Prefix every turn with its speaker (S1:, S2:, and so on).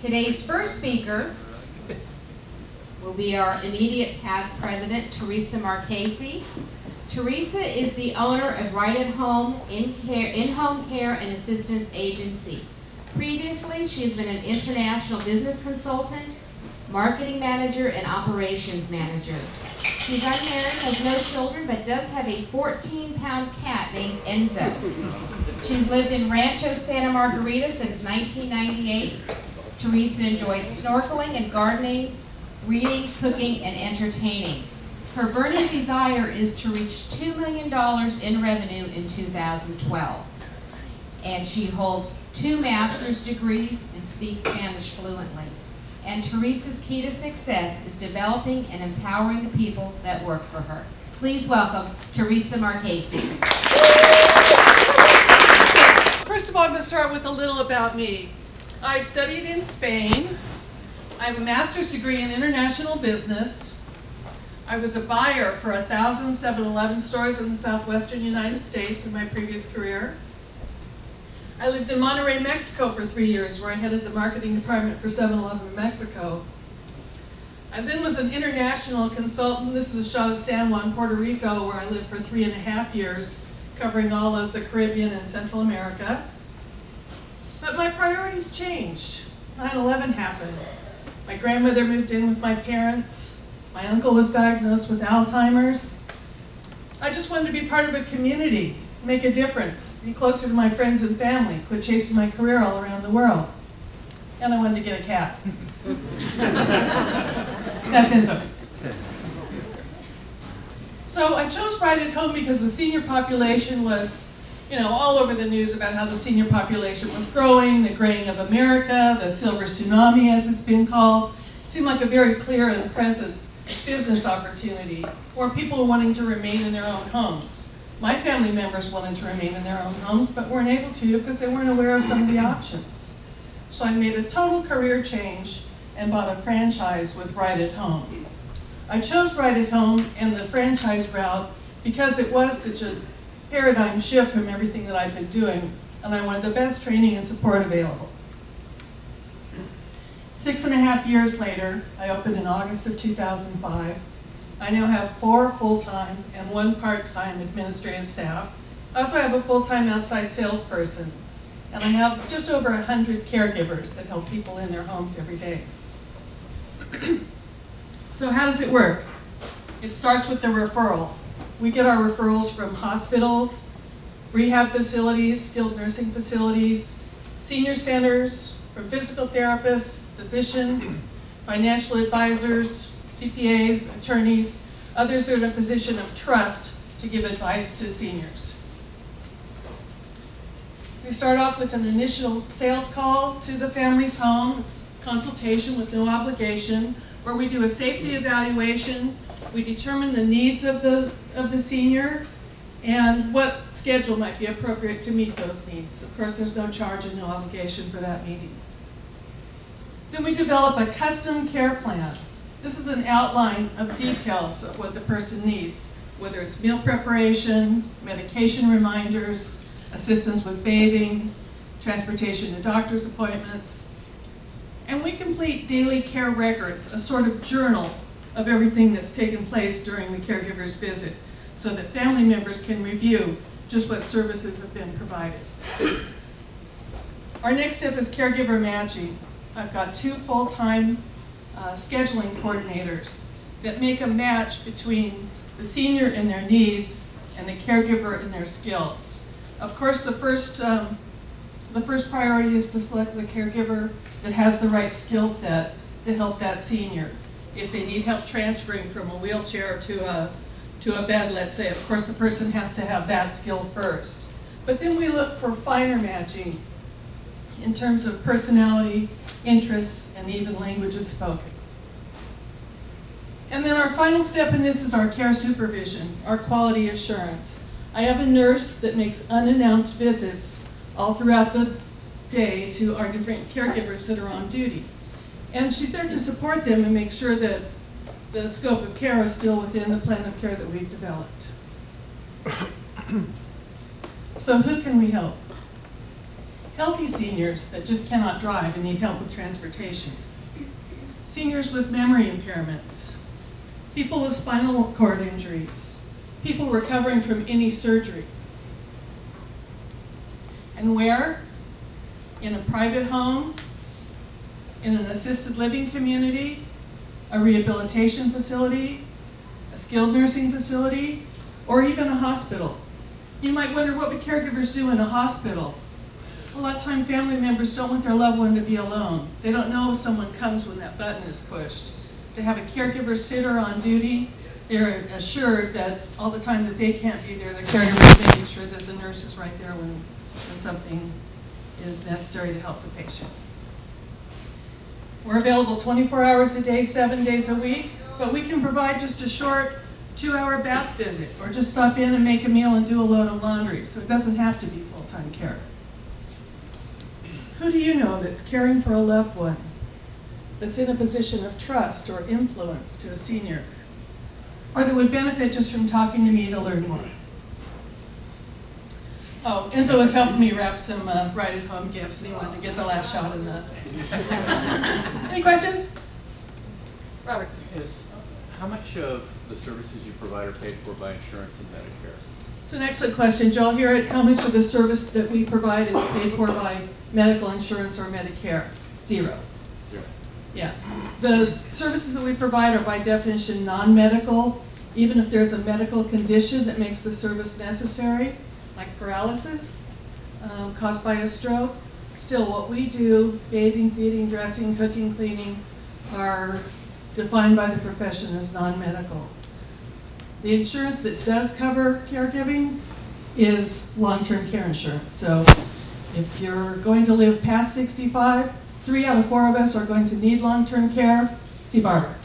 S1: Today's first speaker will be our immediate past president, Teresa Marchese. Teresa is the owner of Right at Home in-home care and assistance agency. Previously, she has been an international business consultant, marketing manager, and operations manager. She's unmarried, has no children, but does have a 14-pound cat named Enzo. She's lived in Rancho Santa Margarita since 1998. Teresa enjoys snorkeling and gardening, reading, cooking, and entertaining. Her burning desire is to reach $2 million in revenue in 2012. And she holds 2 master's degrees and speaks Spanish fluently. And Teresa's key to success is developing and empowering the people that work for her. Please welcome Teresa Marchese.
S2: First of all, I'm going to start with a little about me. I studied in Spain. I have a master's degree in international business. I was a buyer for 1,000 7-Eleven stores in the southwestern United States in my previous career. I lived in Monterrey, Mexico for 3 years, where I headed the marketing department for 7-Eleven Mexico. I then was an international consultant. This is a shot of San Juan, Puerto Rico, where I lived for 3.5 years, covering all of the Caribbean and Central America. But my priorities changed. 9/11 happened. My grandmother moved in with my parents. My uncle was diagnosed with Alzheimer's. I just wanted to be part of a community, make a difference, be closer to my friends and family, quit chasing my career all around the world. And I wanted to get a cat. That's Enzo. So I chose Right at Home because the senior population was, all over the news about how the senior population was growing, the graying of America, the silver tsunami as it's been called. It seemed like a very clear and present business opportunity, or people wanting to remain in their own homes. My family members wanted to remain in their own homes, but weren't able to because they weren't aware of some of the options. So I made a total career change and bought a franchise with Right at Home. I chose Right at Home and the franchise route because it was such a paradigm shift from everything that I've been doing, and I wanted the best training and support available. 6.5 years later, I opened in August of 2005. I now have 4 full-time and 1 part-time administrative staff. I also have a full-time outside salesperson, and I have just over 100 caregivers that help people in their homes every day. So how does it work? It starts with the referral. We get our referrals from hospitals, rehab facilities, skilled nursing facilities, senior centers, from physical therapists, physicians, financial advisors, CPAs, attorneys, others that are in a position of trust to give advice to seniors. We start off with an initial sales call to the family's home. It's consultation with no obligation, where we do a safety evaluation. We determine the needs of the senior and what schedule might be appropriate to meet those needs. Of course, there's no charge and no obligation for that meeting. Then we develop a custom care plan. This is an outline of details of what the person needs, whether it's meal preparation, medication reminders, assistance with bathing, transportation to doctor's appointments. And we complete daily care records, a sort of journal of everything that's taken place during the caregiver's visit, so that family members can review just what services have been provided. Our next step is caregiver matching. I've got 2 full-time scheduling coordinators that make a match between the senior and their needs and the caregiver and their skills. Of course, the first priority is to select the caregiver that has the right skill set to help that senior. If they need help transferring from a wheelchair to a bed, let's say, of course the person has to have that skill first. But then we look for finer matching in terms of personality, interests, and even languages spoken. And then our final step in this is our care supervision, our quality assurance. I have a nurse that makes unannounced visits all throughout the day to our different caregivers that are on duty. And she's there to support them and make sure that the scope of care is still within the plan of care that we've developed. So who can we help? healthy seniors that just cannot drive and need help with transportation, seniors with memory impairments, people with spinal cord injuries, people recovering from any surgery. And where? In a private home, in an assisted living community, a rehabilitation facility, a skilled nursing facility, or even a hospital. You might wonder, what would caregivers do in a hospital? A lot of time family members don't want their loved one to be alone. They don't know if someone comes when that button is pushed. They have a caregiver sitter on duty. They're assured that all the time that they can't be there, the caregiver is making sure that the nurse is right there when something is necessary to help the patient. We're available 24 hours a day, 7 days a week, but we can provide just a short 2-hour bath visit, or just stop in and make a meal and do a load of laundry, so it doesn't have to be full-time care. Who do you know that's caring for a loved one, that's in a position of trust or influence to a senior, or that would benefit just from talking to me to learn more? Oh, Enzo was helping me wrap some right-at-home gifts, and he wanted to get the last shot in the... Any questions? Robert.
S3: How much of the services you provide are paid for by insurance and Medicare?
S2: It's an excellent question. Joel, hear it. How much of the service that we provide is paid for by medical insurance or Medicare? Zero.
S3: Zero.
S2: Yeah. The services that we provide are by definition non-medical, even if there's a medical condition that makes the service necessary, like paralysis caused by a stroke. Still, what we do, bathing, feeding, dressing, cooking, cleaning, are defined by the profession as non-medical. The insurance that does cover caregiving is long-term care insurance. So if you're going to live past 65, 3 out of 4 of us are going to need long-term care. See Barbara.